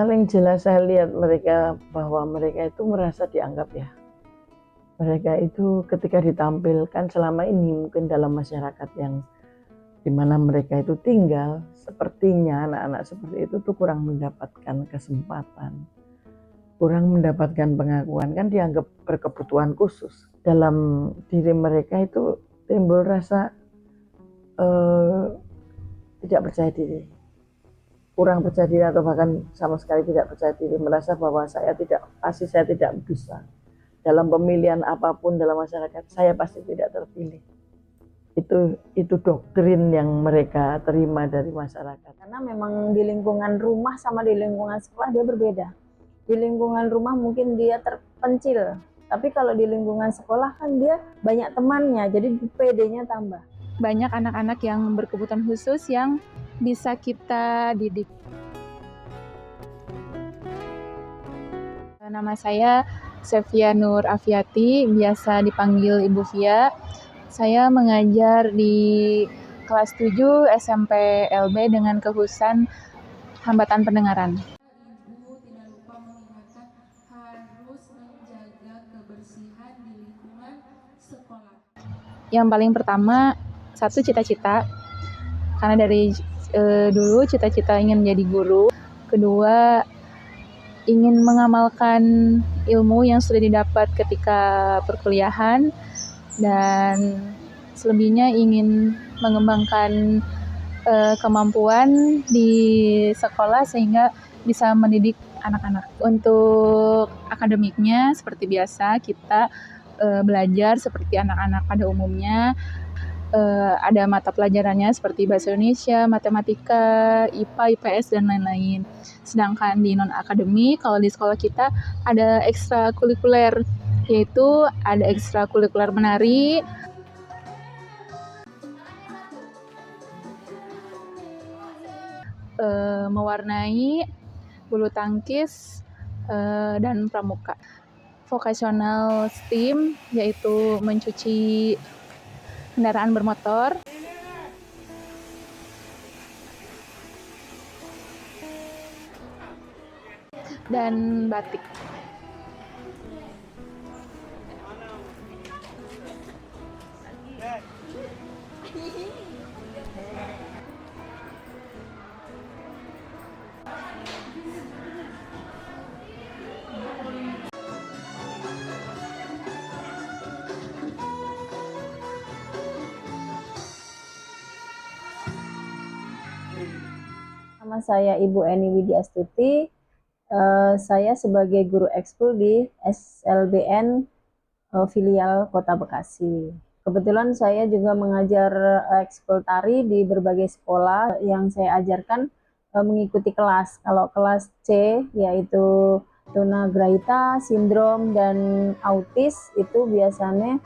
paling jelas saya lihat mereka bahwa mereka itu merasa dianggap ya. Mereka itu ketika ditampilkan selama ini mungkin dalam masyarakat yang dimana mereka itu tinggal, sepertinya anak-anak seperti itu tuh kurang mendapatkan kesempatan, kurang mendapatkan pengakuan, kan dianggap berkebutuhan khusus. Dalam diri mereka itu timbul rasa tidak percaya diri, kurang percaya diri atau bahkan sama sekali tidak percaya diri, merasa bahwa saya tidak bisa dalam pemilihan apapun dalam masyarakat, saya pasti tidak terpilih. Itu doktrin yang mereka terima dari masyarakat. Karena memang di lingkungan rumah sama di lingkungan sekolah dia berbeda. Di lingkungan rumah mungkin dia terpencil, tapi kalau di lingkungan sekolah kan dia banyak temannya, jadi PD-nya tambah. Banyak anak-anak yang berkebutuhan khusus yang bisa kita didik. Nama saya Sevia Nur Afiati, biasa dipanggil Ibu Via. Saya mengajar di kelas 7 SMP LB dengan kekhususan hambatan pendengaran. Ibu tidak lupa mengingatkan harus menjaga kebersihan di lingkungan sekolah. Yang paling pertama, satu cita-cita, karena dari dulu cita-cita ingin menjadi guru. Kedua, ingin mengamalkan ilmu yang sudah didapat ketika perkuliahan, dan selebihnya ingin mengembangkan kemampuan di sekolah sehingga bisa mendidik anak-anak. Untuk akademiknya seperti biasa kita belajar seperti anak-anak pada umumnya. Ada mata pelajarannya seperti bahasa Indonesia, matematika, IPA, IPS, dan lain-lain. Sedangkan di non-akademik, kalau di sekolah kita ada ekstrakurikuler, yaitu ada ekstrakurikuler menari, mewarnai, bulu tangkis, dan pramuka. Vocational STEAM, yaitu mencuci kendaraan bermotor, dan batik. Nama saya Ibu Eni Widiastuti. Saya sebagai guru ekskul di SLBN filial Kota Bekasi. Kebetulan saya juga mengajar ekskul tari di berbagai sekolah. Yang saya ajarkan mengikuti kelas. Kalau kelas C yaitu tunagrahita, sindrom, dan autis itu biasanya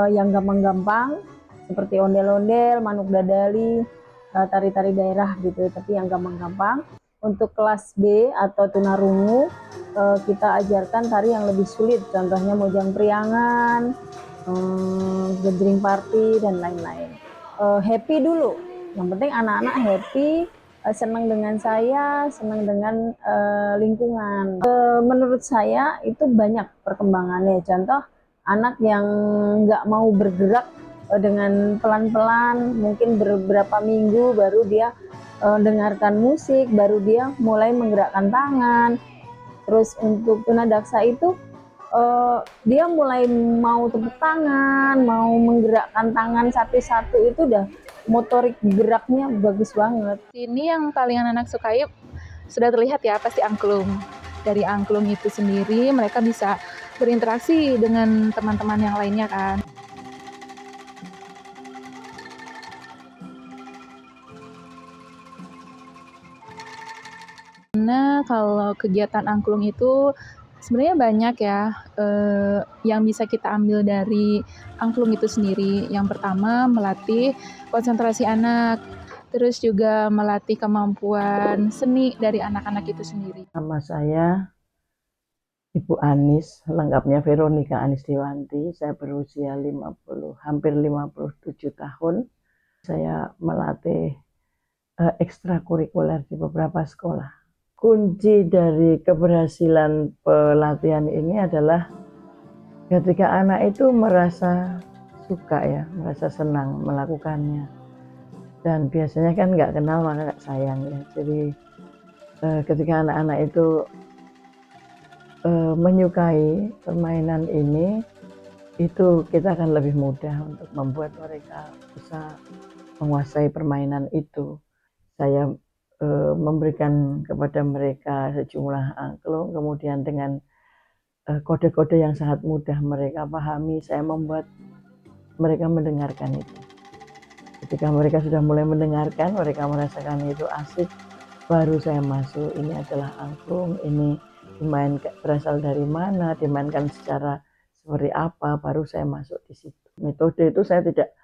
yang gampang-gampang seperti ondel-ondel, manuk dadali, tari-tari daerah gitu, tapi yang gampang-gampang. Untuk kelas B atau tunarungu kita ajarkan tari yang lebih sulit, contohnya mojang priangan, gejring party, dan lain-lain. Happy dulu, yang penting anak-anak happy, senang dengan saya, senang dengan lingkungan. Menurut saya itu banyak perkembangannya, contoh anak yang nggak mau bergerak dengan pelan-pelan, mungkin beberapa minggu baru dia dengarkan musik, baru dia mulai menggerakkan tangan. Terus untuk tunadaksa itu dia mulai mau tepuk tangan, mau menggerakkan tangan satu-satu, itu udah motorik geraknya bagus banget. Ini yang paling anak-anak sukai sudah terlihat ya, pasti angklung. Dari angklung itu sendiri mereka bisa berinteraksi dengan teman-teman yang lainnya kan. Nah, kalau kegiatan angklung itu sebenarnya banyak ya yang bisa kita ambil dari angklung itu sendiri. Yang pertama, melatih konsentrasi anak, terus juga melatih kemampuan seni dari anak-anak itu sendiri. Nama saya Ibu Anis, lengkapnya Veronica Anisdiwanti. Saya berusia hampir 57 tahun. Saya melatih ekstrakurikuler di beberapa sekolah. kunci dari keberhasilan pelatihan ini adalah ketika anak itu merasa suka ya, merasa senang melakukannya. Dan biasanya kan nggak kenal maka nggak sayang ya. Jadi ketika anak-anak itu menyukai permainan ini, itu kita akan lebih mudah untuk membuat mereka bisa menguasai permainan itu. Saya memberikan kepada mereka sejumlah angklung, kemudian dengan kode-kode yang sangat mudah mereka pahami, saya membuat mereka mendengarkan itu. Ketika mereka sudah mulai mendengarkan, mereka merasakan itu asik, baru saya masuk. Ini adalah angklung, ini berasal dari mana, dimainkan secara seperti apa, baru saya masuk di situ. Metode itu saya tidak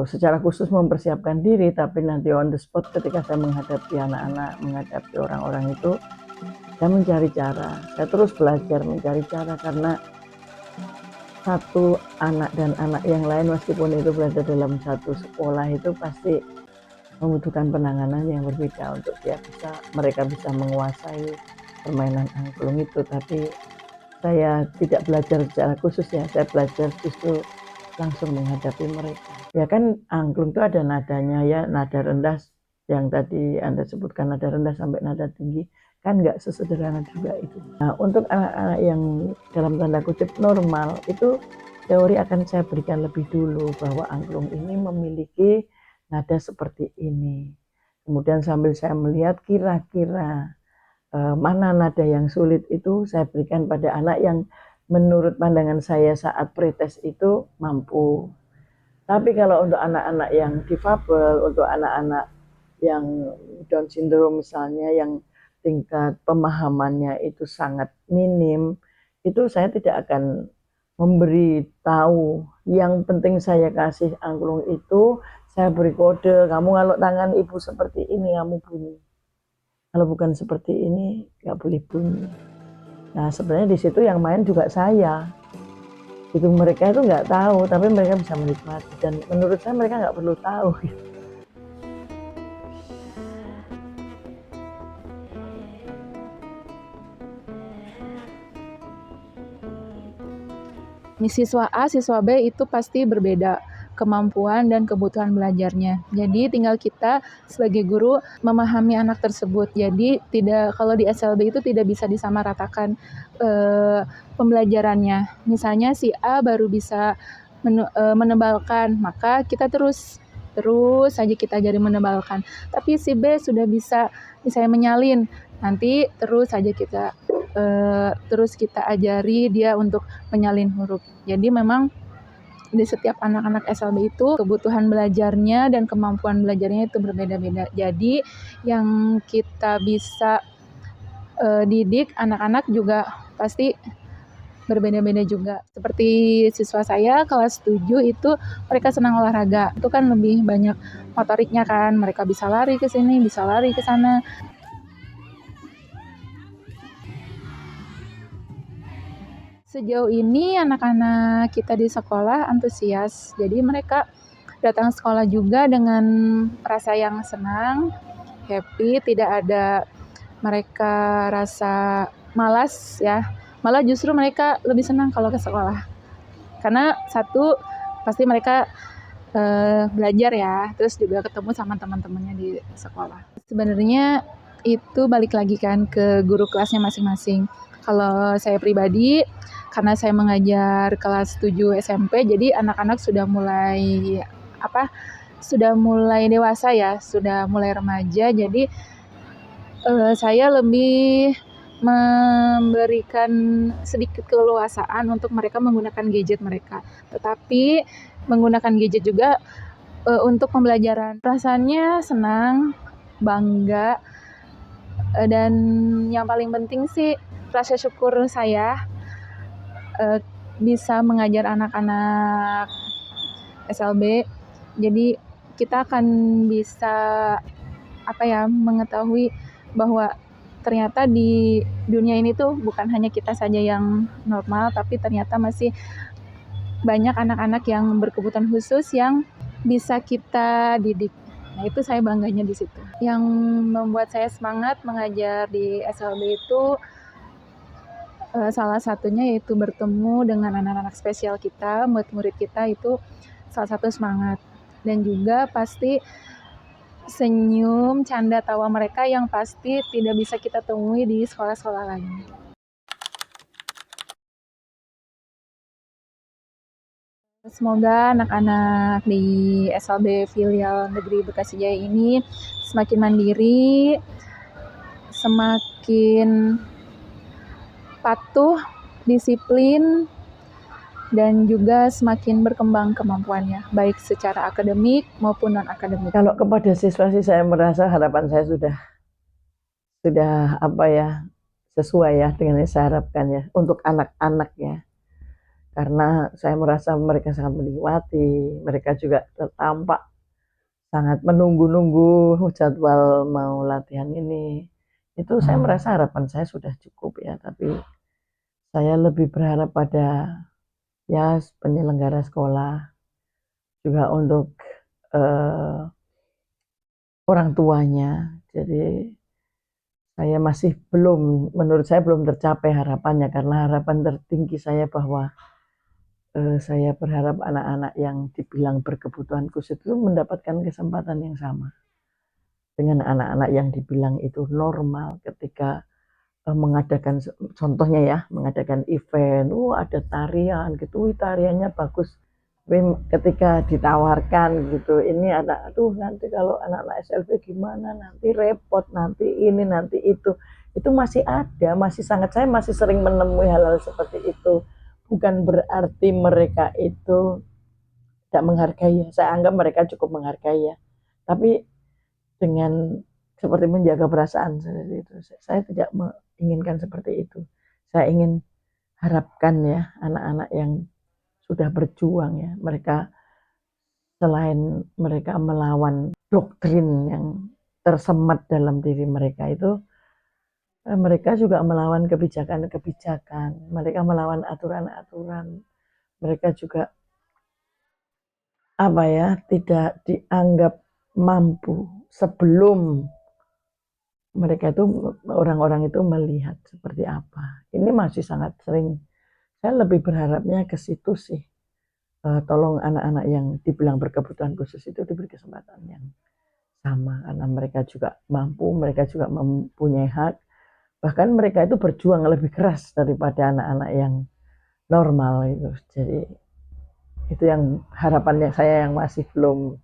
secara khusus mempersiapkan diri, tapi nanti on the spot ketika saya menghadapi anak-anak, menghadapi orang-orang itu, saya mencari cara. Saya terus belajar mencari cara karena satu anak dan anak yang lain meskipun itu berada dalam satu sekolah itu pasti membutuhkan penanganan yang berbeda untuk mereka bisa menguasai permainan angklung itu. Tapi saya tidak belajar secara khusus ya, saya belajar justru langsung menghadapi mereka. Ya kan angklung itu ada nadanya ya, nada rendah yang tadi Anda sebutkan, nada rendah sampai nada tinggi, kan nggak sesederhana juga itu. Nah, untuk anak-anak yang dalam tanda kutip normal, itu teori akan saya berikan lebih dulu bahwa angklung ini memiliki nada seperti ini. Kemudian sambil saya melihat kira-kira mana nada yang sulit itu saya berikan pada anak yang menurut pandangan saya saat pretest itu mampu. Tapi kalau untuk anak-anak yang difabel, untuk anak-anak yang Down syndrome misalnya, yang tingkat pemahamannya itu sangat minim, itu saya tidak akan memberi tahu. Yang penting saya kasih angklung itu, saya beri kode, kamu kalau tangan ibu seperti ini, kamu bunyi. Kalau bukan seperti ini, nggak boleh bunyi. Nah, sebenarnya di situ yang main juga saya. Itu mereka itu nggak tahu, tapi mereka bisa menikmati. Dan menurut saya mereka nggak perlu tahu. Siswa A, siswa B itu pasti berbeda kemampuan dan kebutuhan belajarnya. Jadi tinggal kita sebagai guru memahami anak tersebut. Jadi kalau di SLB itu tidak bisa disamaratakan pembelajarannya. Misalnya si A baru bisa menebalkan, maka kita terus saja kita ajari menebalkan. Tapi si B sudah bisa misalnya menyalin, nanti terus saja kita ajari dia untuk menyalin huruf. Jadi memang di setiap anak-anak SLB itu kebutuhan belajarnya dan kemampuan belajarnya itu berbeda-beda. Jadi yang kita bisa didik anak-anak juga pasti berbeda-beda juga. Seperti siswa saya kelas 7 itu mereka senang olahraga. Itu kan lebih banyak motoriknya kan. Mereka bisa lari ke sini, bisa lari ke sana. Sejauh ini anak-anak kita di sekolah antusias, jadi mereka datang sekolah juga dengan rasa yang senang, happy, tidak ada mereka rasa malas ya. Malah justru mereka lebih senang kalau ke sekolah. Karena satu, pasti mereka belajar ya, terus juga ketemu sama teman-temannya di sekolah. Sebenarnya itu balik lagi kan ke guru kelasnya masing-masing. Kalau saya pribadi, karena saya mengajar kelas 7 SMP, jadi anak-anak sudah mulai dewasa ya, sudah mulai remaja. Jadi saya lebih memberikan sedikit keleluasaan untuk mereka menggunakan gadget mereka. Tetapi menggunakan gadget juga untuk pembelajaran. Perasaannya senang, bangga, dan yang paling penting sih rasa syukur saya bisa mengajar anak-anak SLB. Jadi kita akan bisa mengetahui bahwa ternyata di dunia ini tuh bukan hanya kita saja yang normal, tapi ternyata masih banyak anak-anak yang berkebutuhan khusus yang bisa kita didik. Nah, itu saya bangganya di situ. Yang membuat saya semangat mengajar di SLB itu salah satunya yaitu bertemu dengan anak-anak spesial kita, murid-murid kita itu salah satu semangat. Dan juga pasti senyum, canda tawa mereka yang pasti tidak bisa kita temui di sekolah-sekolah lain. Semoga anak-anak di SLB Filial Negeri Bekasi Jaya ini semakin mandiri, semakin patuh, disiplin, dan juga semakin berkembang kemampuannya, baik secara akademik maupun non-akademik. Kalau kepada siswa sih saya merasa harapan saya sudah apa ya, sesuai ya dengan yang saya harapkan ya untuk anak-anak ya. Karena saya merasa mereka sangat menikmati, mereka juga tampak sangat menunggu-nunggu jadwal mau latihan ini. Itu saya merasa harapan saya sudah cukup ya, tapi saya lebih berharap pada ya penyelenggara sekolah, juga untuk orang tuanya. Jadi saya masih menurut saya belum tercapai harapannya, karena harapan tertinggi saya bahwa saya berharap anak-anak yang dibilang berkebutuhan khusus itu mendapatkan kesempatan yang sama dengan anak-anak yang dibilang itu normal ketika mengadakan, contohnya ya, mengadakan event, ada tarian gitu, tariannya bagus. Tapi ketika ditawarkan gitu, ini ada, aduh nanti kalau anak-anak SLB gimana, nanti repot, nanti ini, nanti itu masih ada, saya masih sering menemui hal-hal seperti itu. Bukan berarti mereka itu tidak menghargai, saya anggap mereka cukup menghargai ya. Tapi dengan seperti menjaga perasaan seperti itu, saya tidak menginginkan seperti itu. Saya ingin harapkan ya anak-anak yang sudah berjuang ya, mereka selain mereka melawan doktrin yang tersemat dalam diri mereka itu, mereka juga melawan kebijakan-kebijakan, mereka melawan aturan-aturan, mereka juga tidak dianggap mampu sebelum mereka itu, orang-orang itu melihat seperti apa. Ini masih sangat sering, saya lebih berharapnya ke situ sih. Tolong anak-anak yang dibilang berkebutuhan khusus itu diberi kesempatan yang sama, karena mereka juga mampu, mereka juga mempunyai hak, bahkan mereka itu berjuang lebih keras daripada anak-anak yang normal itu. Jadi itu yang harapannya saya yang masih belum,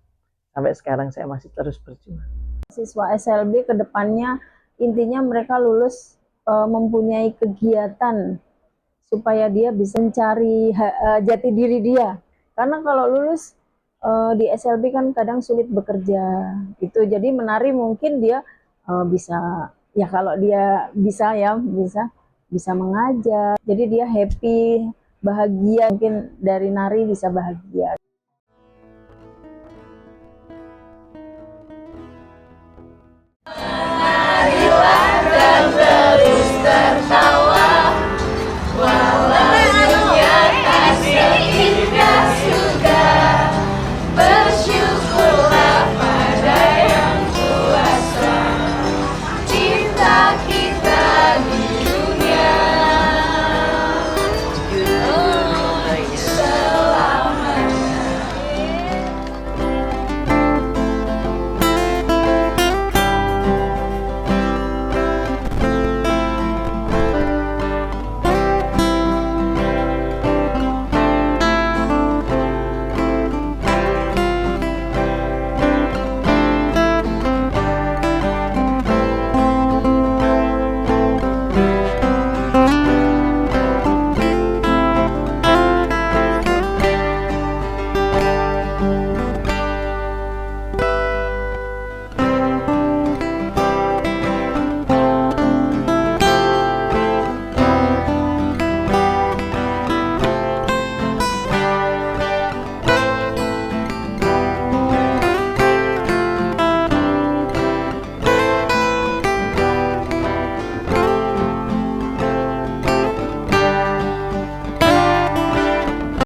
sampai sekarang saya masih terus berjuang. Siswa SLB ke depannya intinya mereka lulus mempunyai kegiatan supaya dia bisa mencari jati diri dia. Karena kalau lulus di SLB kan kadang sulit bekerja gitu. Jadi menari mungkin dia bisa, ya kalau dia bisa ya bisa mengajar. Jadi dia happy, bahagia, mungkin dari nari bisa bahagia. Marilah dan terus